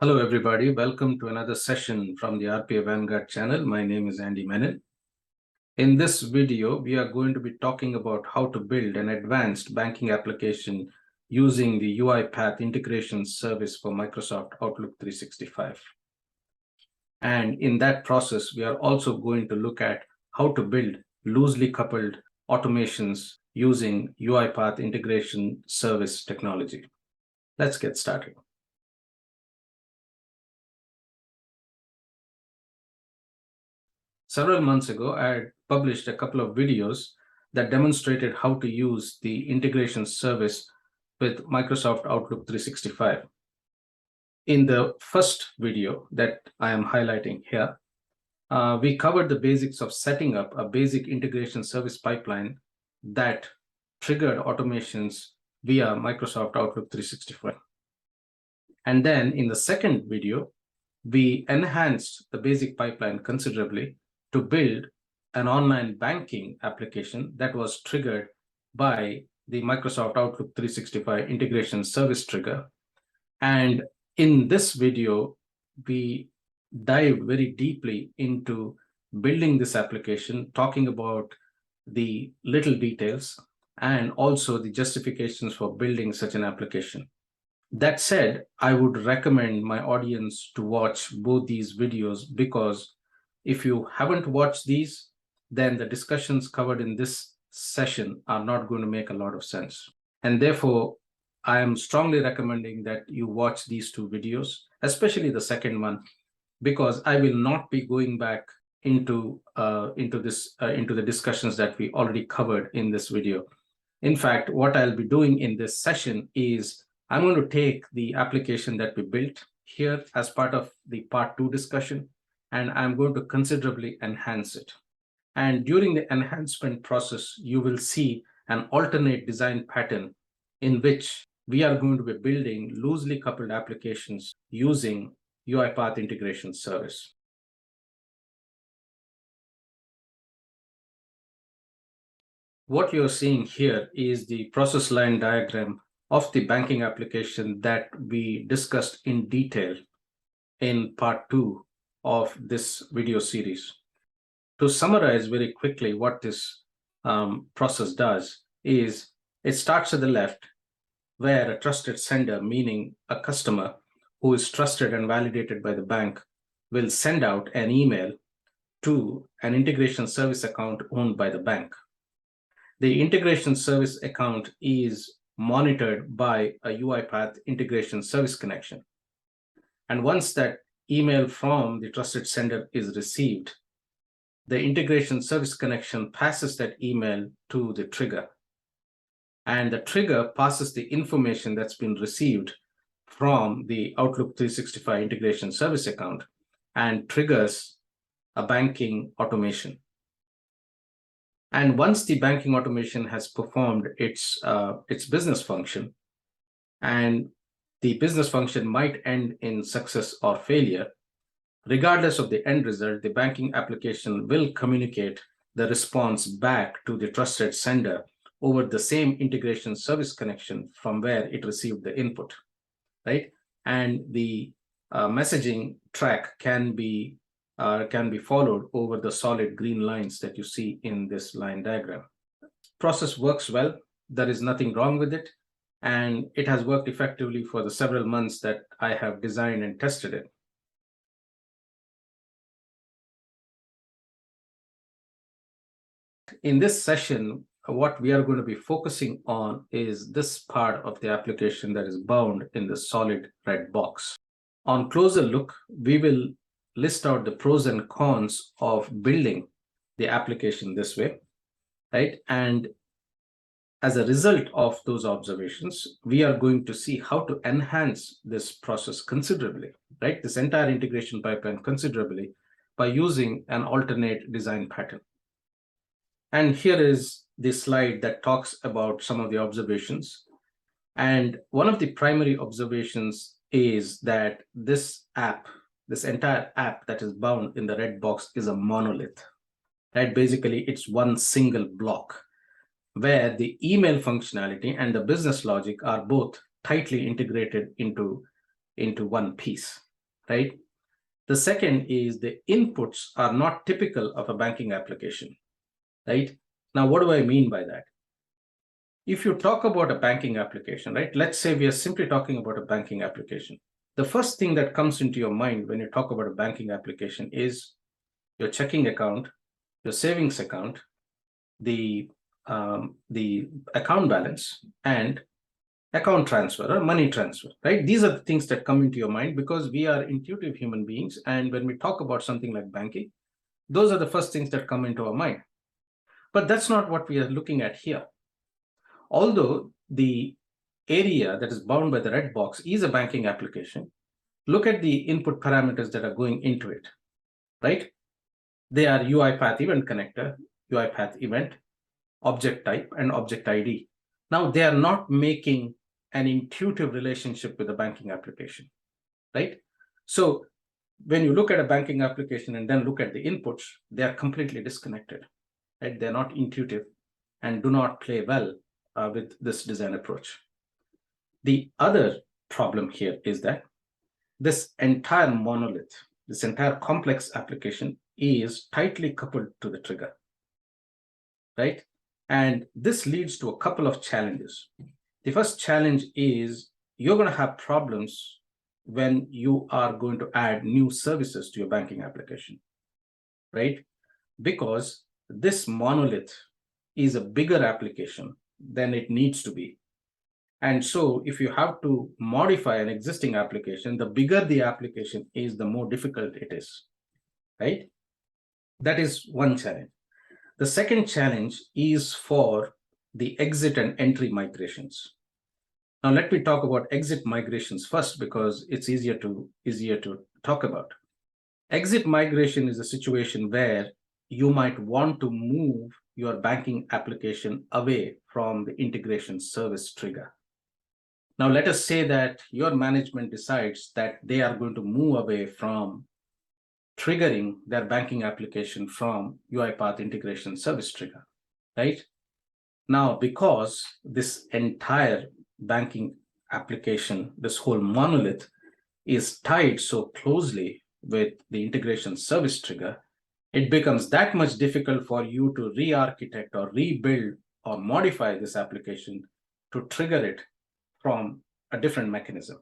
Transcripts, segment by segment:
Hello, everybody. Welcome to another session from the RPA Vanguard channel. My name is Andy Menon. In this video, we are going to be talking about how to build an advanced banking application using the UiPath Integration Service for Microsoft Outlook 365. And in that process, we are also going to look at how to build loosely coupled automations using UiPath Integration Service technology. Let's get started. Several months ago, I had published a couple of videos that demonstrated how to use the integration service with Microsoft Outlook 365. In the first video that I am highlighting here, we covered the basics of setting up a basic integration service pipeline that triggered automations via Microsoft Outlook 365. And then in the second video, we enhanced the basic pipeline considerably to build an online banking application that was triggered by the Microsoft Outlook 365 integration service trigger. And in this video, we dive very deeply into building this application, talking about the little details and also the justifications for building such an application. That said, I would recommend my audience to watch both these videos because if you haven't watched these, then the discussions covered in this session are not going to make a lot of sense. And therefore, I am strongly recommending that you watch these two videos, especially the second one, because I will not be going back into the discussions that we already covered in this video. In fact, what I'll be doing in this session is I'm going to take the application that we built here as part of the part 2 discussion, and I'm going to considerably enhance it. And during the enhancement process, you will see an alternate design pattern in which we are going to be building loosely coupled applications using UiPath Integration Service. What you're seeing here is the process line diagram of the banking application that we discussed in detail in part 2 of this video series. To summarize very quickly what this process does is it starts at the left where a trusted sender, meaning a customer who is trusted and validated by the bank, will send out an email to an integration service account owned by the bank. The integration service account is monitored by a UiPath integration service connection. And once that email from the trusted sender is received, the integration service connection passes that email to the trigger. And the trigger passes the information that's been received from the Outlook 365 integration service account and triggers a banking automation. And once the banking automation has performed its business function, and the business function might end in success or failure, regardless of the end result, the banking application will communicate the response back to the trusted sender over the same integration service connection from where it received the input, right? And the messaging track can be followed over the solid green lines that you see in this line diagram. Process works well. There is nothing wrong with it. And it has worked effectively for the several months that I have designed and tested it. In this session, what we are going to be focusing on is this part of the application that is bound in the solid red box. On closer look, we will list out the pros and cons of building the application this way, right? And as a result of those observations, we are going to see how to enhance this process considerably, right? This entire integration pipeline considerably by using an alternate design pattern. And here is the slide that talks about some of the observations. And one of the primary observations is that this entire app that is bound in the red box is a monolith, right? Basically, it's one single block where the email functionality and the business logic are both tightly integrated into one piece, right? The second is the inputs are not typical of a banking application, right? Now, what do I mean by that? If you talk about a banking application, right? Let's say we are simply talking about a banking application. The first thing that comes into your mind when you talk about a banking application is your checking account, your savings account, the account balance, and account transfer or money transfer, right? These are the things that come into your mind because we are intuitive human beings. And when we talk about something like banking, those are the first things that come into our mind. But that's not what we are looking at here. Although the area that is bound by the red box is a banking application, look at the input parameters that are going into it, right? They are UiPath event connector, UiPath event, object type, and object ID. Now, they are not making an intuitive relationship with the banking application, right? So when you look at a banking application and then look at the inputs, they are completely disconnected, right? They're not intuitive and do not play well with this design approach. The other problem here is that this entire monolith, this entire complex application is tightly coupled to the trigger, right? And this leads to a couple of challenges. The first challenge is you're going to have problems when you are going to add new services to your banking application, right? Because this monolith is a bigger application than it needs to be. And so if you have to modify an existing application, the bigger the application is, the more difficult it is, right? That is one challenge. The second challenge is for the exit and entry migrations. Now, let me talk about exit migrations first because it's easier to talk about. Exit migration is a situation where you might want to move your banking application away from the integration service trigger. Now, let us say that your management decides that they are going to move away from triggering their banking application from UiPath Integration Service trigger, right? Now, because this entire banking application, this whole monolith is tied so closely with the integration service trigger, it becomes that much difficult for you to re-architect or rebuild or modify this application to trigger it from a different mechanism.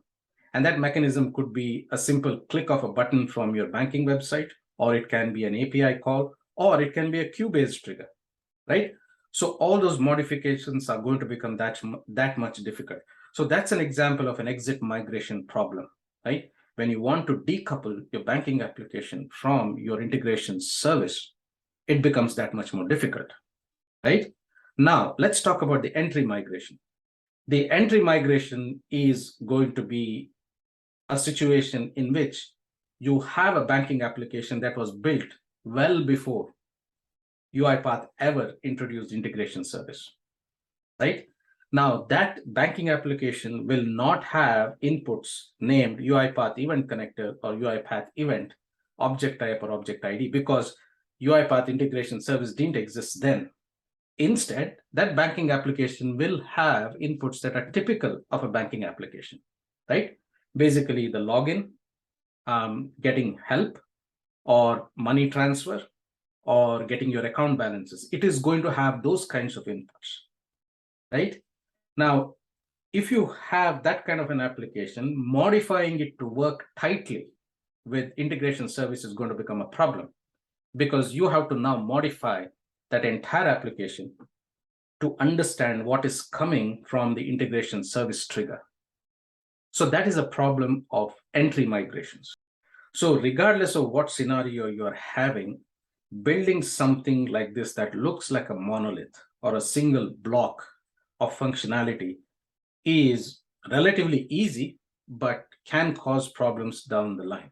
And that mechanism could be a simple click of a button from your banking website, or it can be an API call, or it can be a queue-based trigger, right? So all those modifications are going to become that much difficult. So that's an example of an exit migration problem, right? When you want to decouple your banking application from your integration service, it becomes that much more difficult, right? Now, let's talk about the entry migration. The entry migration is going to be a situation in which you have a banking application that was built well before UiPath ever introduced integration service, right? Now, that banking application will not have inputs named UiPath event connector or UiPath event object type or object ID because UiPath integration service didn't exist then. Instead, that banking application will have inputs that are typical of a banking application, right? Basically, the login, getting help, or money transfer, or getting your account balances. It is going to have those kinds of inputs, right? Now, if you have that kind of an application, modifying it to work tightly with integration service is going to become a problem because you have to now modify that entire application to understand what is coming from the integration service trigger. So that is a problem of entry migrations. So regardless of what scenario you are having, building something like this that looks like a monolith or a single block of functionality is relatively easy, but can cause problems down the line,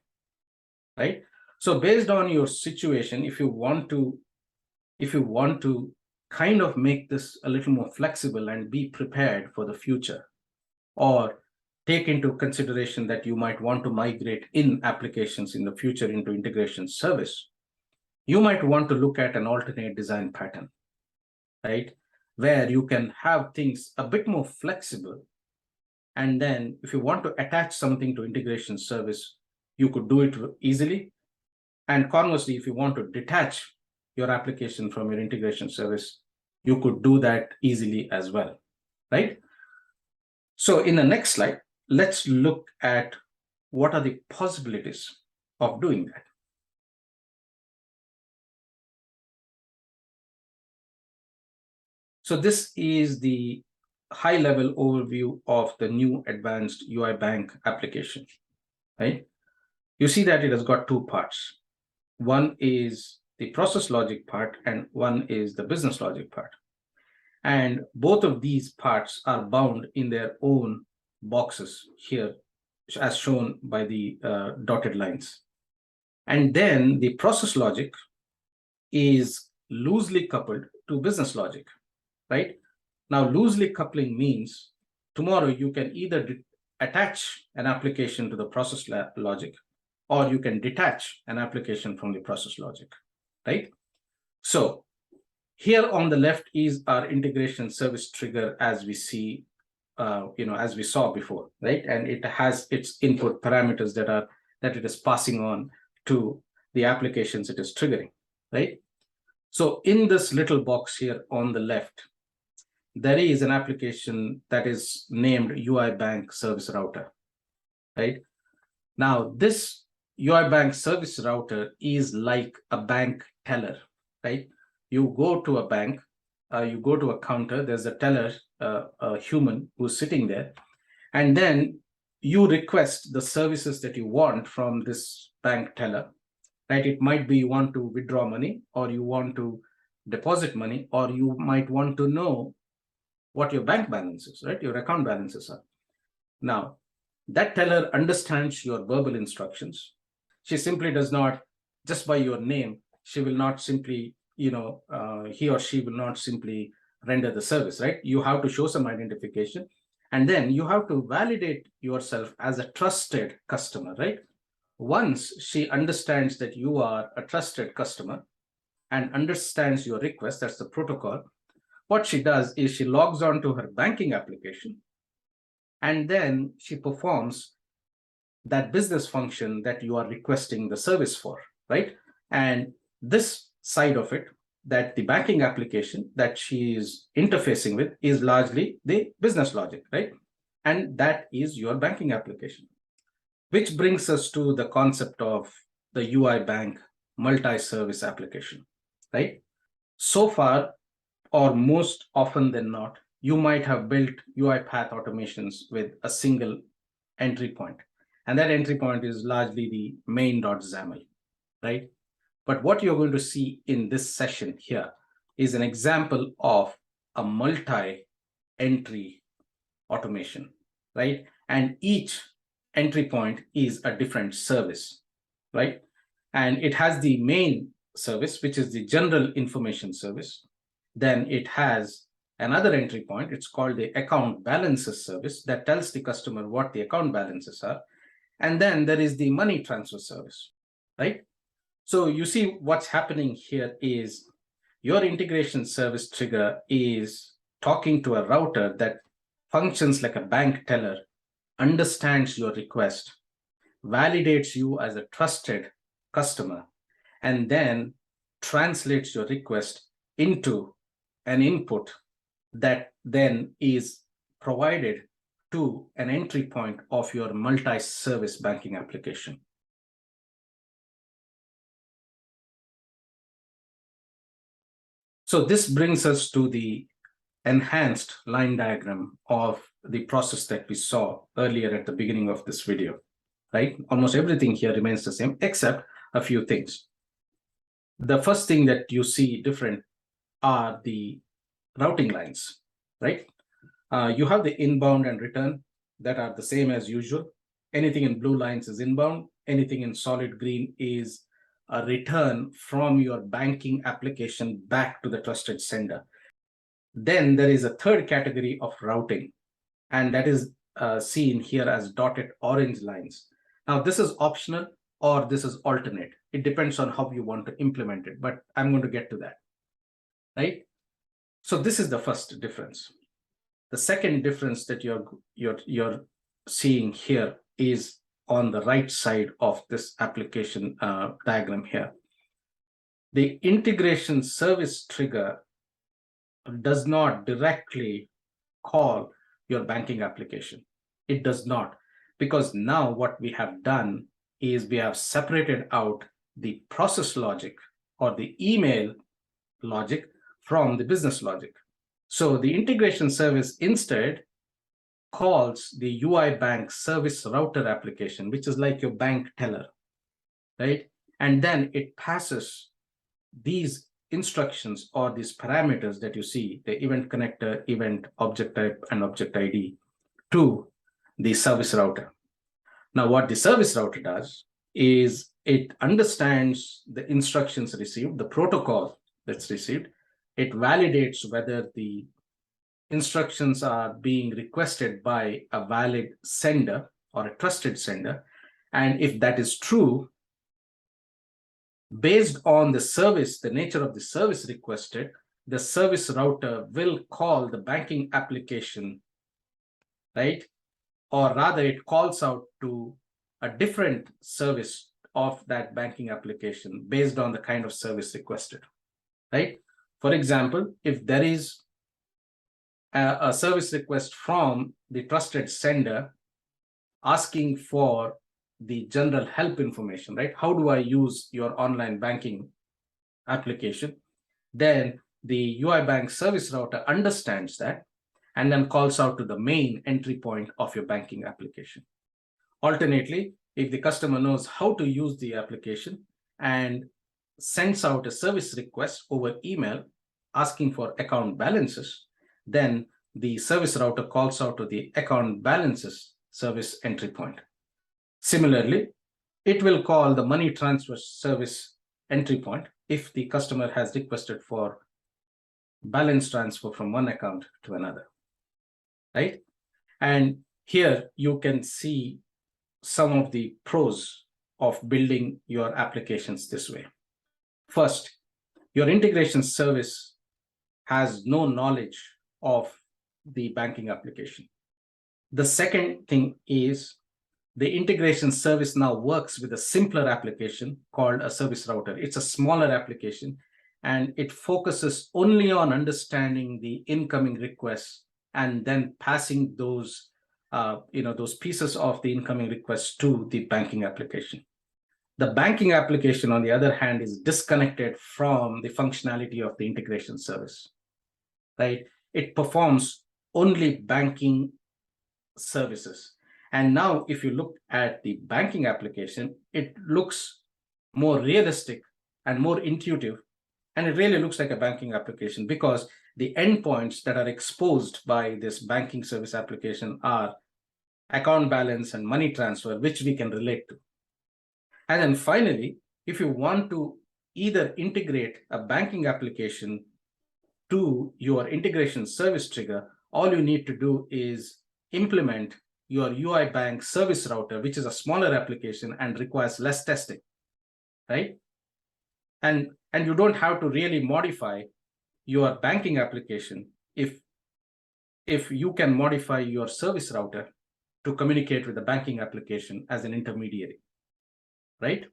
right? So based on your situation, if you want to kind of make this a little more flexible and be prepared for the future, or take into consideration that you might want to migrate in applications in the future into integration service, you might want to look at an alternate design pattern, right? Where you can have things a bit more flexible. And then if you want to attach something to integration service, you could do it easily. And conversely, if you want to detach your application from your integration service, you could do that easily as well, right? So in the next slide, let's look at what are the possibilities of doing that. So this is the high-level overview of the new advanced UiBank application, right? You see that it has got two parts. One is the process logic part, and one is the business logic part. And both of these parts are bound in their own boxes here, as shown by the dotted lines. And then the process logic is loosely coupled to business logic, right? Now, loosely coupling means tomorrow you can either attach an application to the process logic, or you can detach an application from the process logic, right? So here on the left is our integration service trigger as we see, as we saw before, right? And it has its input parameters that it is passing on to the applications it is triggering, right? So in this little box here on the left, there is an application that is named UiBank Service Router, right? Now, this UiBank Service Router is like a bank teller, right? You go to a bank, you go to a counter, there's a teller, a human who's sitting there, and then you request the services that you want from this bank teller, right? It might be you want to withdraw money, or you want to deposit money, or you might want to know what your bank balance is, right? Your account balances are. Now, that teller understands your verbal instructions. She simply does not, just by your name, she will not simply, he or she will not simply render the service, right? You have to show some identification, and then you have to validate yourself as a trusted customer, right? Once she understands that you are a trusted customer and understands your request, that's the protocol, what she does is she logs on to her banking application, and then she performs that business function that you are requesting the service for, right? And this side of it, that the banking application that she is interfacing with, is largely the business logic, right? And that is your banking application. Which brings us to the concept of the UiBank multi-service application, right? So far, or most often than not, you might have built UiPath automations with a single entry point. And that entry point is largely the main.xaml, right? But what you're going to see in this session here is an example of a multi-entry automation, right? And each entry point is a different service, right? And it has the main service, which is the general information service. Then it has another entry point. It's called the account balances service that tells the customer what the account balances are. And then there is the money transfer service, right? So you see what's happening here is your integration service trigger is talking to a router that functions like a bank teller, understands your request, validates you as a trusted customer, and then translates your request into an input that then is provided to an entry point of your multi-service banking application. So this brings us to the enhanced line diagram of the process that we saw earlier at the beginning of this video, right? Almost everything here remains the same, except a few things. The first thing that you see different are the routing lines, right? You have the inbound and return that are the same as usual. Anything in blue lines is inbound. Anything in solid green is a return from your banking application back to the trusted sender. Then there is a third category of routing, and that is seen here as dotted orange lines. Now, this is optional or this is alternate. It depends on how you want to implement it, but I'm going to get to that, right? So this is the first difference. The second difference that you're seeing here is on the right side of this application diagram here. The integration service trigger does not directly call your banking application. It does not, because now what we have done is we have separated out the process logic or the email logic from the business logic. So the integration service instead calls the UiBank service router application, which is like your bank teller, right? And then it passes these instructions or these parameters that you see, the event connector, event, object type, and object ID, to the service router. Now, what the service router does is it understands the instructions received, the protocol that's received. It validates whether the instructions are being requested by a valid sender or a trusted sender. And if that is true, based on the service, the nature of the service requested, the service router will call the banking application, right? Or rather, it calls out to a different service of that banking application based on the kind of service requested, right? For example, if there is a service request from the trusted sender asking for the general help information, right? How do I use your online banking application? Then the UiBank service router understands that and then calls out to the main entry point of your banking application. Alternately, if the customer knows how to use the application and sends out a service request over email asking for account balances, then the service router calls out to the account balances service entry point. Similarly, it will call the money transfer service entry point if the customer has requested for balance transfer from one account to another, right? And here you can see some of the pros of building your applications this way. First, your integration service has no knowledge of the banking application. The second thing is the integration service now works with a simpler application called a service router. It's a smaller application, and it focuses only on understanding the incoming requests and then passing those, those pieces of the incoming requests to the banking application. The banking application, on the other hand, is disconnected from the functionality of the integration service, right? It performs only banking services. And now, if you look at the banking application, it looks more realistic and more intuitive. And it really looks like a banking application because the endpoints that are exposed by this banking service application are account balance and money transfer, which we can relate to. And then finally, if you want to either integrate a banking application to your integration service trigger, all you need to do is implement your UiBank service router, which is a smaller application and requires less testing, right? And you don't have to really modify your banking application if you can modify your service router to communicate with the banking application as an intermediary, right?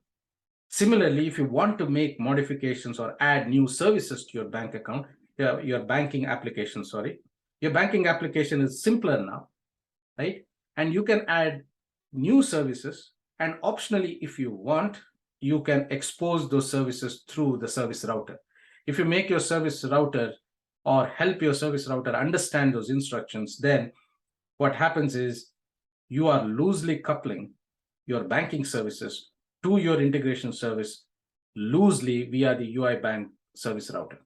Similarly, if you want to make modifications or add new services to your bank account, your banking application, your banking application is simpler now, right? And you can add new services, and optionally, if you want, you can expose those services through the service router. If you make your service router or help your service router understand those instructions, then what happens is you are loosely coupling your banking services to your integration service loosely via the UiBank service router,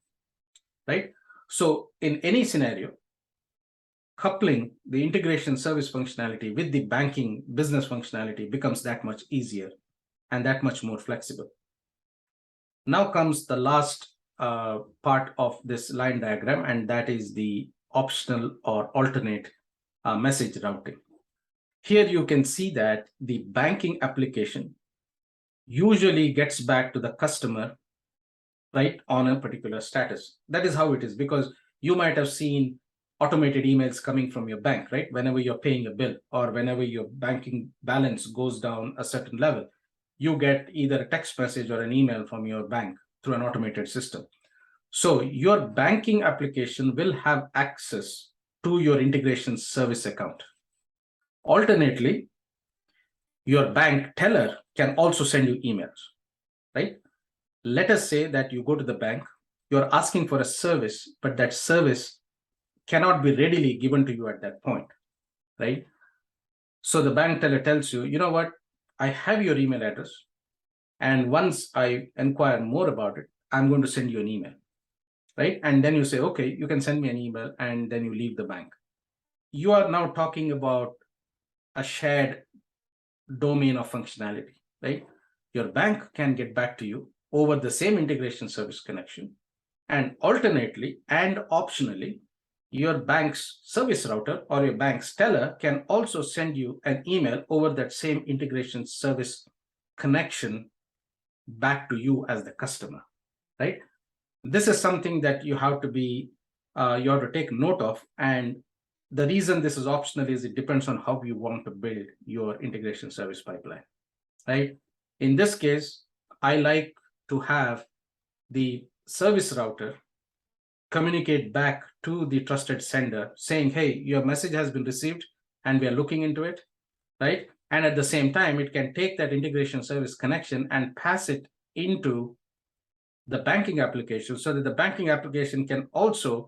right? So in any scenario, coupling the integration service functionality with the banking business functionality becomes that much easier and that much more flexible. Now comes the last part of this line diagram, and that is the optional or alternate message routing. Here you can see that the banking application usually gets back to the customer, right, on a particular status. That is how it is, because you might have seen automated emails coming from your bank, right? Whenever you're paying a bill or whenever your banking balance goes down a certain level, you get either a text message or an email from your bank through an automated system. So your banking application will have access to your integration service account. Alternately, your bank teller can also send you emails, right? Let us say that you go to the bank, you're asking for a service, but that service cannot be readily given to you at that point, right? So the bank teller tells you, you know what, I have your email address, and once I inquire more about it, I'm going to send you an email, right? And then you say, okay, you can send me an email, and then you leave the bank. You are now talking about a shared domain of functionality, right? Your bank can get back to you over the same integration service connection, and alternately and optionally, your bank's service router or your bank's teller can also send you an email over that same integration service connection back to you as the customer, right? This is something that you have to take note of. And the reason this is optional is it depends on how you want to build your integration service pipeline, right? In this case, I like to have the service router communicate back to the trusted sender saying, hey, your message has been received and we are looking into it, right? And at the same time, it can take that integration service connection and pass it into the banking application so that the banking application can also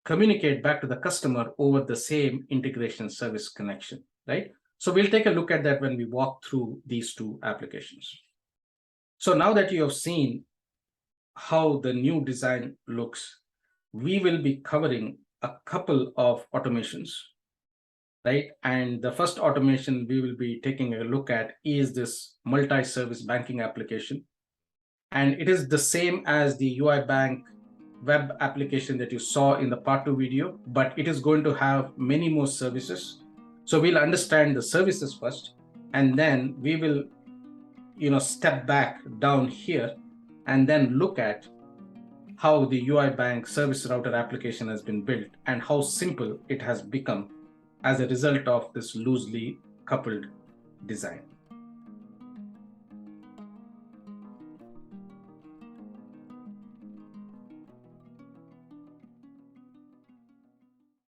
communicate back to the customer over the same integration service connection, right? So we'll take a look at that when we walk through these two applications. So now that you have seen how the new design looks, we will be covering a couple of automations, right? And the first automation we will be taking a look at is this multi-service banking application. And it is the same as the UI Bank web application that you saw in the part 2 video, but it is going to have many more services. So we'll understand the services first, and then we will step back down here and then look at how the UI Bank service router application has been built and how simple it has become as a result of this loosely coupled design.